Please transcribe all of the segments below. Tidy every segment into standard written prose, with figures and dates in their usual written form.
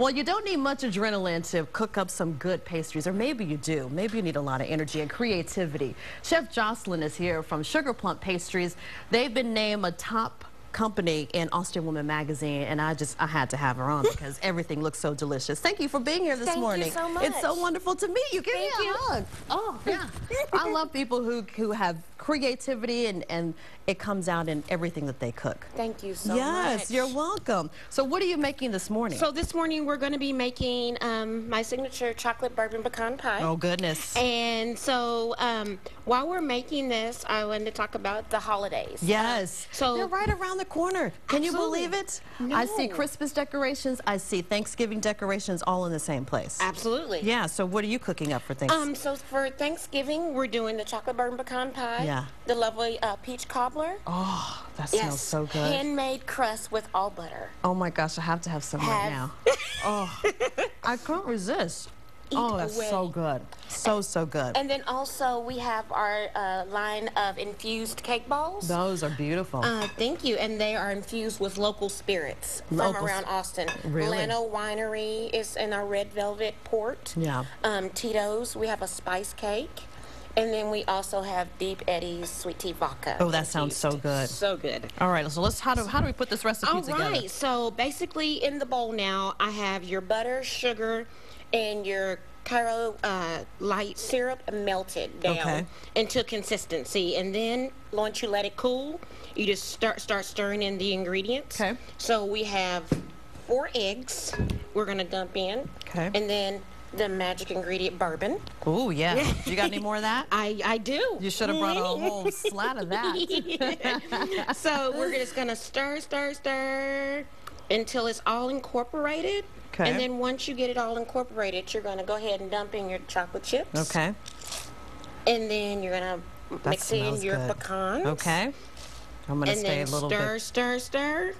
Well, you don't need much adrenaline to cook up some good pastries, or maybe you do. Maybe you need a lot of energy and creativity. Chef Jocelyn is here from Sugar Plum Pastries. They've been named a top company in Austin Woman Magazine, and I had to have her on because everything looks so delicious. Thank you for being here this morning. Thank you so much. It's so wonderful to meet you. Give me a hug. Oh, yeah. I love people who have creativity and it comes out in everything that they cook. Thank you so much. Yes, you're welcome. So what are you making this morning? So this morning we're going to be making my signature chocolate bourbon pecan pie. Oh, goodness. And so while we're making this, I wanted to talk about the holidays. Yes. So they're right around the corner. Can you believe it? No. I see Christmas decorations. I see Thanksgiving decorations all in the same place. Absolutely. Yeah. So what are you cooking up for Thanksgiving? So for Thanksgiving, we're doing the chocolate bourbon pecan pie. Yeah. The lovely peach cobbler. Oh, that smells so good. Handmade crust with all butter. Oh my gosh, I have to have some right now. Oh, I can't resist. Oh, that's so good. So good. And then also we have our line of infused cake balls. Those are beautiful. Thank you. And they are infused with local spirits from around Austin. Really? Lano Winery is in our red velvet port. Yeah. Tito's, we have a spice cake. And then we also have Deep Eddy's sweet tea vodka. Oh, that sounds so good. So good. All right, so how do we put this recipe together? All right, so basically in the bowl now, I have your butter, sugar, and your Cairo light syrup melted down into consistency. And then once you let it cool, you just start stirring in the ingredients. Okay. So we have 4 eggs we're going to dump in. Okay. And then the magic ingredient bourbon. Oh, yeah. You got any more of that? I do. You should have brought a whole slat of that. So we're just going to stir until it's all incorporated. Okay. And then once you get it all incorporated, you're going to go ahead and dump in your chocolate chips. Okay. And then you're going to mix in your pecans. Okay. I'm going to stay a little bit. And then stir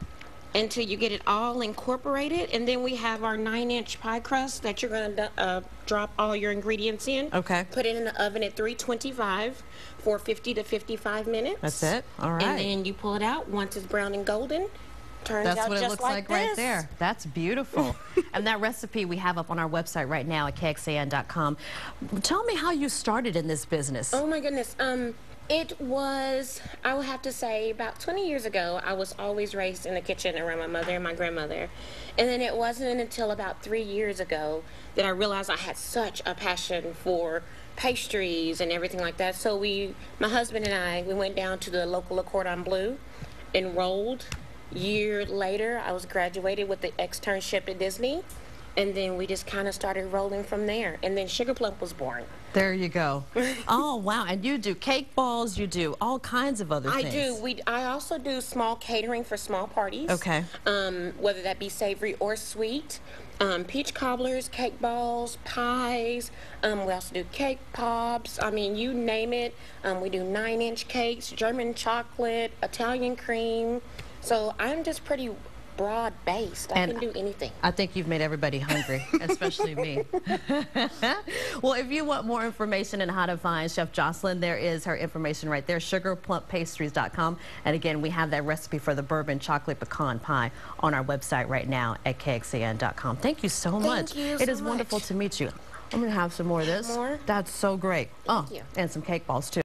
until you get it all incorporated. And then we have our 9-inch pie crust that you're going to drop all your ingredients in. Okay. Put it in the oven at 325 for 50 to 55 minutes. That's it? All right. And then you pull it out once it's brown and golden. That's what it looks like right there. That's beautiful. And that recipe we have up on our website right now at KXAN.com. Tell me how you started in this business. Oh my goodness. It was, I would have to say, about 20 years ago. I was always raised in the kitchen around my mother and my grandmother. And then it wasn't until about 3 years ago that I realized I had such a passion for pastries and everything like that. So my husband and I, we went down to the local Le Cordon Bleu, enrolled. Year later, I was graduated with the externship at Disney, and then we just kind of started rolling from there. And then Sugar Plum was born. There you go. Oh, wow. And you do cake balls, you do all kinds of other things. I do. I also do small catering for small parties. Okay. Whether that be savory or sweet. Peach cobblers, cake balls, pies. We also do cake pops. I mean, you name it. We do 9-inch cakes, German chocolate, Italian cream. So I'm just pretty broad-based. I can do anything. I think you've made everybody hungry, especially me. Well, if you want more information on how to find Chef Jocelyn, there is her information right there, sugarplumpastries.com. And again, we have that recipe for the bourbon chocolate pecan pie on our website right now at KXAN.com. Thank you so much. Thank you It is wonderful to meet you. I'm going to have some more of this. More? That's so great. Thank you. And some cake balls, too.